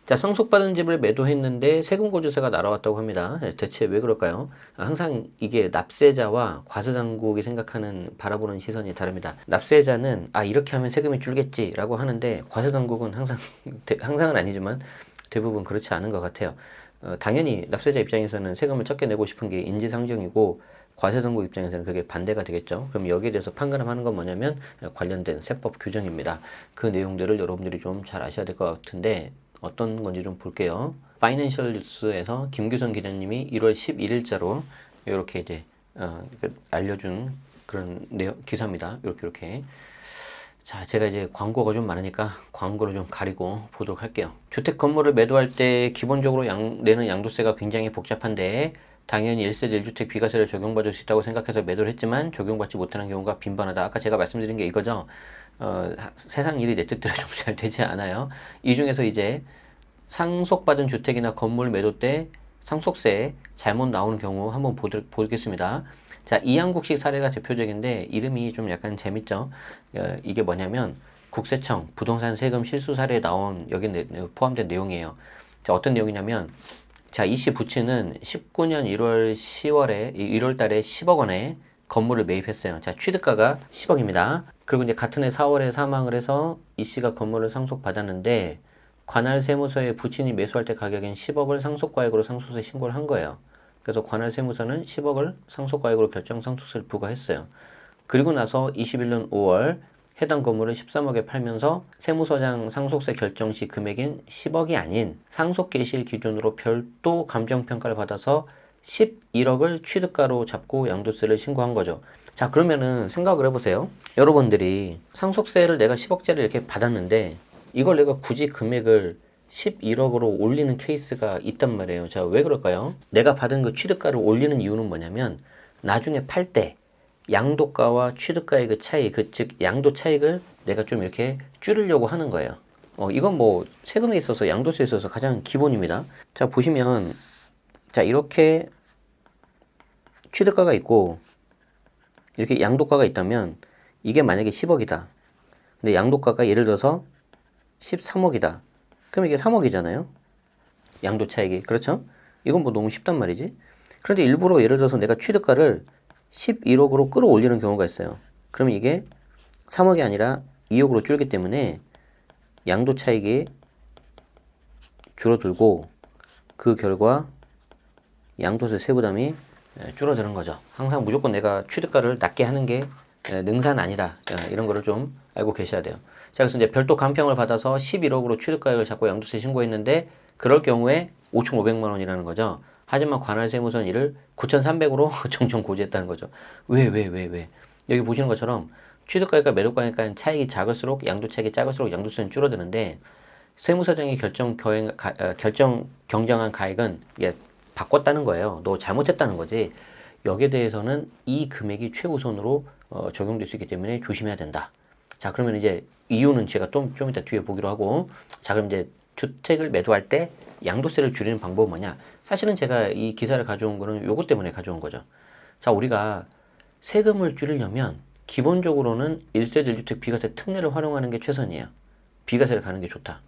자, 상속받은 집을 매도했는데 세금고지서가 날아왔다고 합니다. 대체 왜 그럴까요? 항상 이게 납세자와 과세당국이 생각하는 바라보는 시선이 다릅니다. 납세자는 이렇게 하면 세금이 줄겠지라고 하는데 과세당국은 항상은 아니지만 대부분 그렇지 않은 것 같아요. 당연히 납세자 입장에서는 세금을 적게 내고 싶은 게 인지상정이고 과세당국 입장에서는 그게 반대가 되겠죠. 그럼 여기에 대해서 판가름하는 건 뭐냐면 관련된 세법 규정입니다. 그 내용들을 여러분들이 좀 잘 아셔야 될 것 같은데 어떤 건지 좀 볼게요. 파이낸셜 뉴스에서 김규선 기자님이 1월 11일자로 이렇게 이제 알려준 그런 기사입니다. 이렇게. 자, 제가 이제 광고가 좀 많으니까 광고를 좀 가리고 보도록 할게요. 주택 건물을 매도할 때 기본적으로 내는 양도세가 굉장히 복잡한데 당연히 1세대 1주택 비과세를 적용받을 수 있다고 생각해서 매도를 했지만 적용받지 못하는 경우가 빈번하다. 아까 제가 말씀드린 게 이거죠. 세상 일이 내 뜻대로 좀 잘 되지 않아요. 이 중에서 이제 상속받은 주택이나 건물 매도 때 상속세 잘못 나오는 경우 한번 보겠습니다. 자, 이항국식 사례가 대표적인데 이름이 좀 약간 재밌죠. 이게 뭐냐면 국세청 부동산 세금 실수 사례에 나온 여기 포함된 내용이에요. 자, 어떤 내용이냐면 자, 이 씨 부친은 19년 1월 달에 10억 원에 건물을 매입했어요. 자, 취득가가 10억입니다. 그리고 이제 같은 해 4월에 사망을 해서 이 씨가 건물을 상속받았는데 관할 세무서에 부친이 매수할 때 가격인 10억을 상속과액으로 상속세 신고를 한 거예요. 그래서 관할 세무서는 10억을 상속과액으로 결정 상속세를 부과했어요. 그리고 나서 21년 5월 해당 건물을 13억에 팔면서 세무서장 상속세 결정 시 금액인 10억이 아닌 상속계실 기준으로 별도 감정평가를 받아서 11억을 취득가로 잡고 양도세를 신고한 거죠. 자, 그러면은 생각을 해보세요. 여러분들이 상속세를 내가 10억짜리 이렇게 받았는데 이걸 내가 굳이 금액을 11억으로 올리는 케이스가 있단 말이에요. 자, 왜 그럴까요? 내가 받은 그 취득가를 올리는 이유는 뭐냐면 나중에 팔 때 양도가와 취득가의 그 차이, 즉 양도 차익을 내가 좀 이렇게 줄이려고 하는 거예요. 이건 뭐 세금에 있어서 양도세에 있어서 가장 기본입니다. 자, 보시면 자, 이렇게 취득가가 있고 이렇게 양도가가 있다면 이게 만약에 10억이다. 근데 양도가가 예를 들어서 13억이다. 그럼 이게 3억이잖아요. 양도 차익이. 그렇죠? 이건 뭐 너무 쉽단 말이지. 그런데 일부러 예를 들어서 내가 취득가를 11억으로 끌어올리는 경우가 있어요. 그러면 이게 3억이 아니라 2억으로 줄기 때문에 양도 차익이 줄어들고 그 결과 양도세 세부담이 줄어드는 거죠. 항상 무조건 내가 취득가를 낮게 하는 게 능사는 아니다. 이런 거를 좀 알고 계셔야 돼요. 자, 그래서 이제 별도 감평을 받아서 11억으로 취득가액을 잡고 양도세 신고했는데 그럴 경우에 5,500만 원이라는 거죠. 하지만 관할 세무서는 이를 9,300으로 정정 고지했다는 거죠. 왜? 여기 보시는 것처럼 취득가액과 매도가액간 차익이 작을수록 양도 차익이 작을수록 양도세는 줄어드는데 세무서장이 결정 경정한 가액은 바꿨다는 거예요. 너 잘못했다는 거지. 여기에 대해서는 이 금액이 최우선으로 적용될 수 있기 때문에 조심해야 된다. 자, 그러면 이제 이유는 제가 좀 이따 뒤에 보기로 하고, 자, 그럼 이제 주택을 매도할 때 양도세를 줄이는 방법은 뭐냐? 사실은 제가 이 기사를 가져온 거는 요것 때문에 가져온 거죠. 자, 우리가 세금을 줄이려면 기본적으로는 1세대 1주택 비과세 특례를 활용하는 게 최선이에요. 비과세를 가는 게 좋다.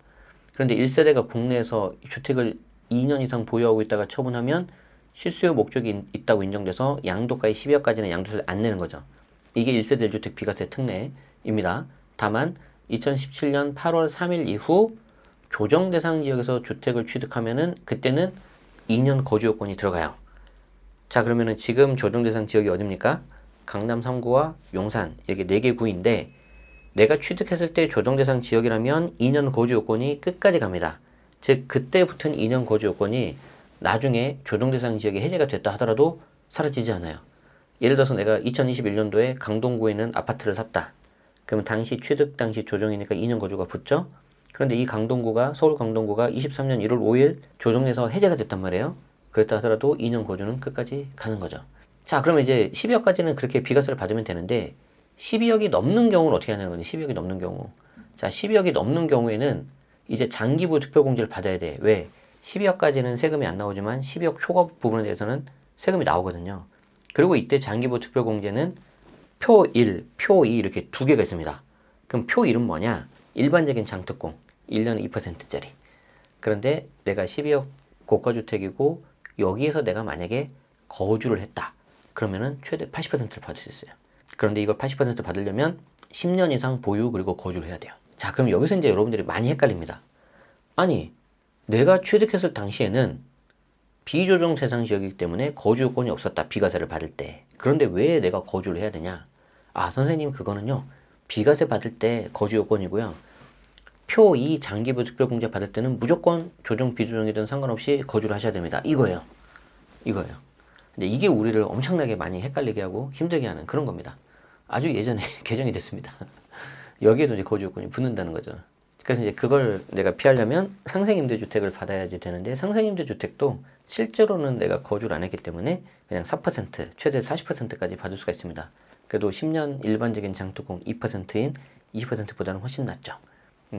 그런데 1세대가 국내에서 주택을 2년 이상 보유하고 있다가 처분하면 실수요 목적이 있다고 인정돼서 양도가의 12억까지는 양도세를 안 내는 거죠. 이게 1세대 1주택 비과세 특례입니다. 다만 2017년 8월 3일 이후 조정 대상 지역에서 주택을 취득하면은 그때는 2년 거주 요건이 들어가요. 자, 그러면은 지금 조정 대상 지역이 어딥니까? 강남 3구와 용산 이렇게 4개 구인데 내가 취득했을 때 조정 대상 지역이라면 2년 거주 요건이 끝까지 갑니다. 즉 그때 붙은 2년 거주 요건이 나중에 조정 대상 지역이 해제가 됐다 하더라도 사라지지 않아요. 예를 들어서 내가 2021년도에 강동구에 있는 아파트를 샀다. 그러면 당시 취득 당시 조정이니까 2년 거주가 붙죠. 그런데 이 강동구가 서울 강동구가 23년 1월 5일 조정에서 해제가 됐단 말이에요. 그랬다 하더라도 2년 거주는 끝까지 가는 거죠. 자, 그러면 이제 12억까지는 그렇게 비과세를 받으면 되는데 12억이 넘는 경우는 어떻게 하냐는 거지. 12억이 넘는 경우. 자, 12억이 넘는 경우에는 이제 장기부 특별공제를 받아야 돼. 왜? 12억까지는 세금이 안 나오지만 12억 초과 부분에 대해서는 세금이 나오거든요. 그리고 이때 장기부 특별공제는 표 1, 표 2 이렇게 두 개가 있습니다. 그럼 표 1은 뭐냐? 일반적인 장특공 1년에 2%짜리. 그런데 내가 12억 고가주택이고 여기에서 내가 만약에 거주를 했다. 그러면은 최대 80%를 받을 수 있어요. 그런데 이걸 80% 받으려면 10년 이상 보유 그리고 거주를 해야 돼요. 자, 그럼 여기서 이제 여러분들이 많이 헷갈립니다. 아니, 내가 취득했을 당시에는 비조정 세상 지역이기 때문에 거주 요건이 없었다. 비과세를 받을 때. 그런데 왜 내가 거주를 해야 되냐? 아, 선생님, 그거는요. 비과세 받을 때 거주 요건이고요. 표 2 장기부 특별공제 받을 때는 무조건 조정 비조정이든 상관없이 거주를 하셔야 됩니다. 이거예요. 근데 이게 우리를 엄청나게 많이 헷갈리게 하고 힘들게 하는 그런 겁니다. 아주 예전에 개정이 됐습니다. 여기에도 이제 거주 요건이 붙는다는 거죠. 그래서 이제 그걸 내가 피하려면 상생임대주택을 받아야지 되는데, 상생임대주택도 실제로는 내가 거주를 안 했기 때문에 그냥 4%, 최대 40%까지 받을 수가 있습니다. 그래도 10년 일반적인 장특공 2%인 20%보다는 훨씬 낫죠.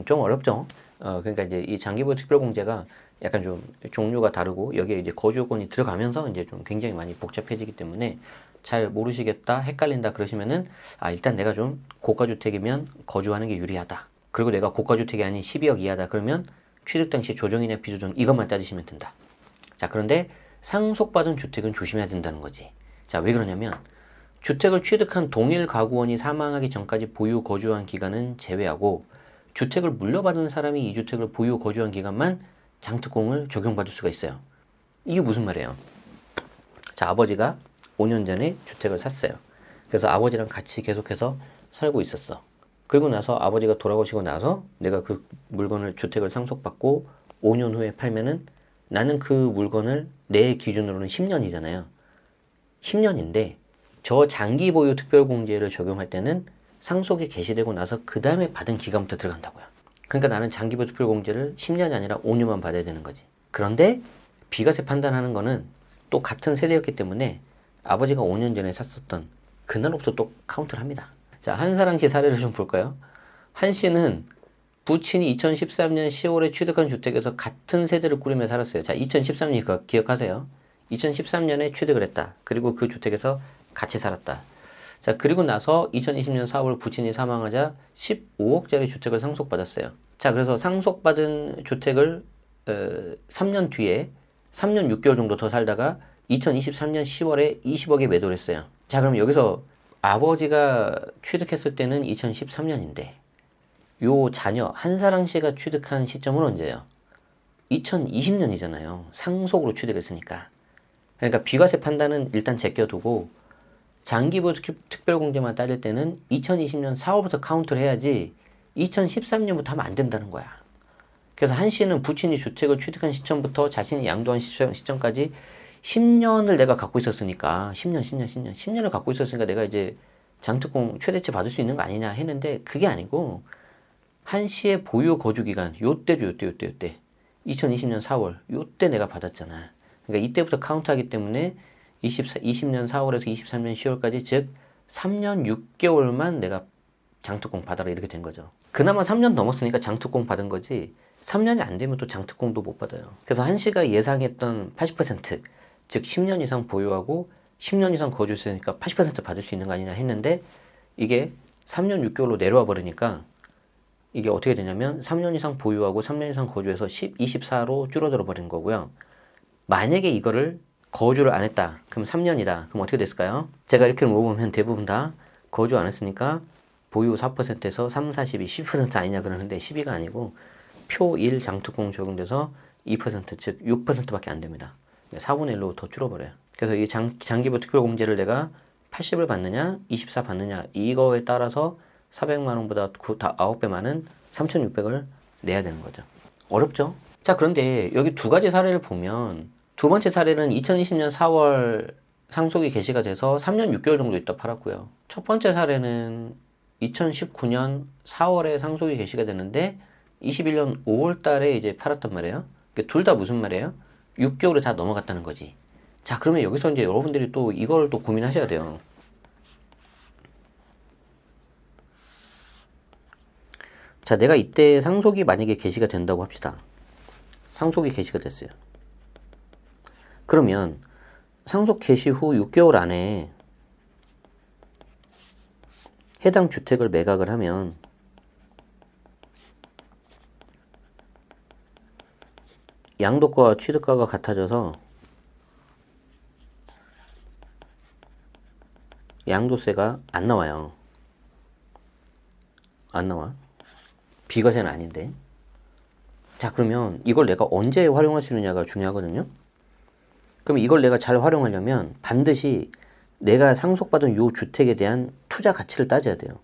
좀 어렵죠. 그러니까 이제 이 장기부 특별공제가 약간 좀 종류가 다르고 여기에 이제 거주 요건이 들어가면서 이제 좀 굉장히 많이 복잡해지기 때문에 잘 모르시겠다, 헷갈린다 그러시면은, 아, 일단 내가 좀 고가주택이면 거주하는 게 유리하다. 그리고 내가 고가주택이 아닌 12억 이하다. 그러면 취득 당시 조정이냐 비조정 이것만 따지시면 된다. 자, 그런데 상속받은 주택은 조심해야 된다는 거지. 자, 왜 그러냐면 주택을 취득한 동일 가구원이 사망하기 전까지 보유 거주한 기간은 제외하고, 주택을 물려받은 사람이 이 주택을 보유 거주한 기간만 장특공을 적용받을 수가 있어요. 이게 무슨 말이에요? 자, 아버지가 5년 전에 주택을 샀어요. 그래서 아버지랑 같이 계속해서 살고 있었어. 그리고 나서 아버지가 돌아오시고 나서 내가 그 물건을, 주택을 상속받고 5년 후에 팔면은 나는 그 물건을 내 기준으로는 10년이잖아요. 10년인데 저 장기 보유 특별공제를 적용할 때는 상속이 개시되고 나서 그 다음에 받은 기간부터 들어간다고요. 그러니까 나는 장기 보유 특별공제를 10년이 아니라 5년만 받아야 되는 거지. 그런데 비과세 판단하는 거는 또 같은 세대였기 때문에 아버지가 5년 전에 샀었던 그날부터 또 카운트를 합니다. 자, 한사랑 씨 사례를 좀 볼까요? 한 씨는 부친이 2013년 10월에 취득한 주택에서 같은 세대를 꾸리며 살았어요. 자, 2013년 기억하세요. 2013년에 취득을 했다. 그리고 그 주택에서 같이 살았다. 자, 그리고 나서 2020년 4월 부친이 사망하자 15억짜리 주택을 상속받았어요. 자, 그래서 상속받은 주택을 3년 뒤에 3년 6개월 정도 더 살다가 2023년 10월에 20억에 매도를 했어요. 자, 그럼 여기서 아버지가 취득했을 때는 2013년인데 요 자녀 한사랑 씨가 취득한 시점은 언제예요? 2020년이잖아요. 상속으로 취득했으니까. 그러니까 비과세 판단은 일단 제껴두고 장기부 특별공제만 따질 때는 2020년 4월부터 카운트를 해야지 2013년부터 하면 안 된다는 거야. 그래서 한 씨는 부친이 주택을 취득한 시점부터 자신이 양도한 시점까지 10년을 내가 갖고 있었으니까 10년을 갖고 있었으니까 내가 이제 장특공 최대치 받을 수 있는 거 아니냐 했는데 그게 아니고 한 씨의 보유 거주 기간 요때 2020년 4월 요때 내가 받았잖아. 그러니까 이때부터 카운트하기 때문에 20년 4월에서 23년 10월까지 즉 3년 6개월만 내가 장특공 받아라 이렇게 된 거죠. 그나마 3년 넘었으니까 장특공 받은 거지 3년이 안 되면 또 장특공도 못 받아요. 그래서 한 씨가 예상했던 80% 즉 10년 이상 보유하고 10년 이상 거주했으니까 80% 받을 수 있는 거 아니냐 했는데 이게 3년 6개월로 내려와 버리니까 이게 어떻게 되냐면 3년 이상 보유하고 3년 이상 거주해서 24로 줄어들어 버린 거고요. 만약에 이거를 거주를 안 했다. 그럼 3년이다. 그럼 어떻게 됐을까요? 제가 이렇게 물어보면 대부분 다 거주 안 했으니까 보유 4%에서 3, 4, 12, 10% 아니냐 그러는데 12가 아니고 표 1 장특공 적용돼서 2% 즉 6%밖에 안 됩니다. 4분의 1로 더 줄어버려요. 그래서 이 장기부 특별공제를 내가 80을 받느냐 24 받느냐 이거에 따라서 400만 원보다 9배 많은 3,600을 내야 되는 거죠. 어렵죠? 자, 그런데 여기 두 가지 사례를 보면 두 번째 사례는 2020년 4월 상속이 개시가 돼서 3년 6개월 정도 있다 팔았고요. 첫 번째 사례는 2019년 4월에 상속이 개시가 되는데 21년 5월 달에 이제 팔았단 말이에요. 둘 다 무슨 말이에요? 6개월이 다 넘어갔다는 거지. 자, 그러면 여기서 이제 여러분들이 또 이걸 또 고민하셔야 돼요. 자, 내가 이때 상속이 만약에 개시가 된다고 합시다. 상속이 개시가 됐어요. 그러면 상속 개시 후 6개월 안에 해당 주택을 매각을 하면 양도가와 취득가가 같아져서 양도세가 안 나와요. 안 나와. 비과세는 아닌데. 자, 그러면 이걸 내가 언제 활용할 수 있느냐가 중요하거든요. 그럼 이걸 내가 잘 활용하려면 반드시 내가 상속받은 요 주택에 대한 투자 가치를 따져야 돼요.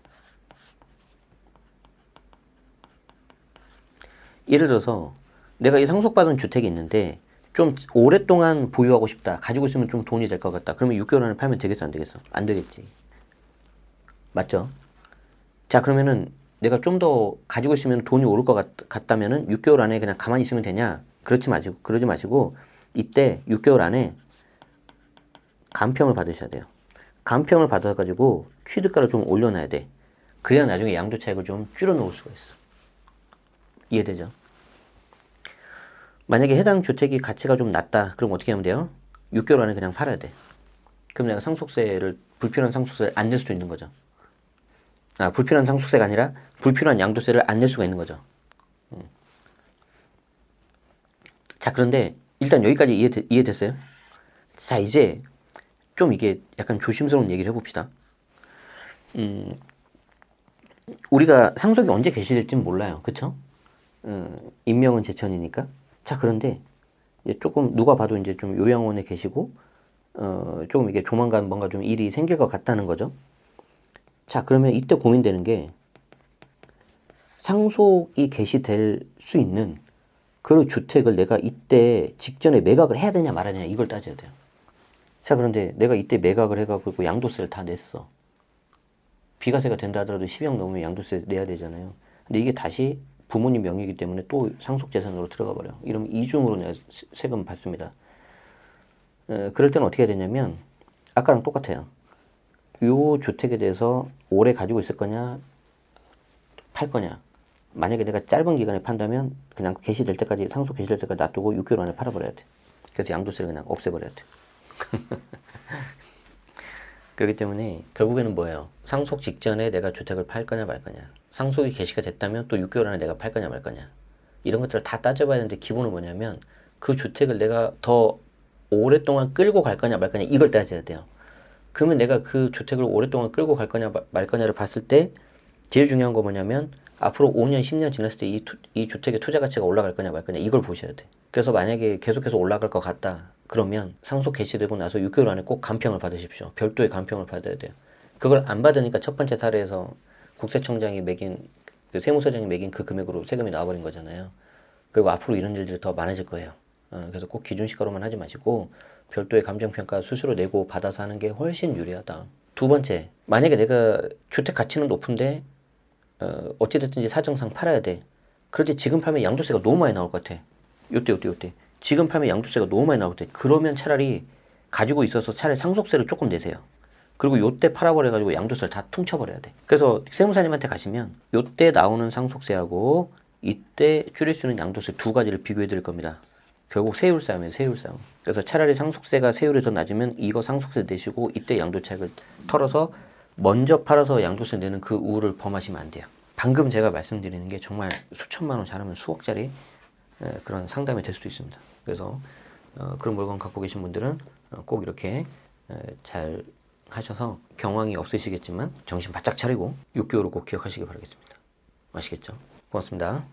예를 들어서 내가 이 상속받은 주택이 있는데 좀 오랫동안 보유하고 싶다. 가지고 있으면 좀 돈이 될 것 같다. 그러면 6개월 안에 팔면 되겠어, 안 되겠어? 안 되겠지. 맞죠? 자, 그러면은 내가 좀 더 가지고 있으면 돈이 오를 것 같다면은 6개월 안에 그냥 가만히 있으면 되냐? 그러지 마시고 이때 6개월 안에 감평을 받으셔야 돼요. 감평을 받아가지고 취득가를 좀 올려놔야 돼. 그래야 나중에 양도 차익을 좀 줄여놓을 수가 있어. 이해되죠? 만약에 해당 주택이 가치가 좀 낮다. 그럼 어떻게 하면 돼요? 6개월 안에 그냥 팔아야 돼. 그럼 내가 불필요한 상속세를 안 낼 수도 있는 거죠. 아, 불필요한 상속세가 아니라 불필요한 양도세를 안 낼 수가 있는 거죠. 자, 그런데 일단 여기까지 이해됐어요? 자, 이제 좀 이게 약간 조심스러운 얘기를 해봅시다. 우리가 상속이 언제 개시될지는 몰라요. 그쵸? 인명은 제천이니까. 자, 그런데 이제 조금 누가 봐도 이제 좀 요양원에 계시고, 조금 이게 조만간 뭔가 좀 일이 생길 것 같다는 거죠. 자, 그러면 이때 고민되는 게 상속이 개시될 수 있는 그 주택을 내가 이때 직전에 매각을 해야 되냐 말아야 되냐 이걸 따져야 돼요. 자, 그런데 내가 이때 매각을 해가지고 양도세를 다 냈어. 비과세가 된다 하더라도 10억 넘으면 양도세 내야 되잖아요. 근데 이게 다시 부모님 명의이기 때문에 또 상속재산으로 들어가 버려. 이러면 이중으로 내가 세금 받습니다. 그럴 때는 어떻게 해야 되냐면 아까랑 똑같아요. 이 주택에 대해서 오래 가지고 있을 거냐 팔 거냐. 만약에 내가 짧은 기간에 판다면 그냥 개시될 때까지 상속 개시될 때까지 놔두고 6개월 안에 팔아버려야 돼. 그래서 양도세를 그냥 없애버려야 돼. 그렇기 때문에 결국에는 뭐예요? 상속 직전에 내가 주택을 팔 거냐 말 거냐. 상속이 개시가 됐다면 또 6개월 안에 내가 팔 거냐 말 거냐. 이런 것들을 다 따져봐야 되는데 기본은 뭐냐면 그 주택을 내가 더 오랫동안 끌고 갈 거냐 말 거냐 이걸 따져야 돼요. 그러면 내가 그 주택을 오랫동안 끌고 갈 거냐 말 거냐를 봤을 때 제일 중요한 거 뭐냐면 앞으로 5년, 10년 지났을 때 이 주택의 투자 가치가 올라갈 거냐 말 거냐 이걸 보셔야 돼. 그래서 만약에 계속해서 올라갈 것 같다. 그러면 상속 개시되고 나서 6개월 안에 꼭 감평을 받으십시오. 별도의 감평을 받아야 돼요. 그걸 안 받으니까 첫 번째 사례에서 국세청장이 매긴 그 세무서장이 매긴 그 금액으로 세금이 나와버린 거잖아요. 그리고 앞으로 이런 일들이 더 많아질 거예요. 그래서 꼭 기준시가로만 하지 마시고 별도의 감정평가 수수료 내고 받아서 하는 게 훨씬 유리하다. 두 번째, 만약에 내가 주택 가치는 높은데 어찌됐든지 사정상 팔아야 돼. 그런데 지금 팔면 양도세가 너무 많이 나올 것 같아. 요때. 지금 팔면 양도세가 너무 많이 나올 때. 그러면 차라리 가지고 있어서 차라리 상속세를 조금 내세요. 그리고 요때 팔아버려가지고 양도세를 다 퉁쳐버려야 돼. 그래서 세무사님한테 가시면 요때 나오는 상속세하고 이때 줄일 수 있는 양도세 두 가지를 비교해 드릴 겁니다. 결국 세율 싸움이에요, 세율 싸움. 그래서 차라리 상속세가 세율이 더 낮으면 이거 상속세 내시고 이때 양도차익을 털어서 먼저 팔아서 양도세 내는 그 우를 범하시면 안 돼요. 방금 제가 말씀드리는 게 정말 수천만 원 잘하면 수억짜리 그런 상담이 될 수도 있습니다. 그래서 그런 물건 갖고 계신 분들은 꼭 이렇게 잘 하셔서 경황이 없으시겠지만 정신 바짝 차리고 6개월을 꼭 기억하시기 바라겠습니다. 아시겠죠? 고맙습니다.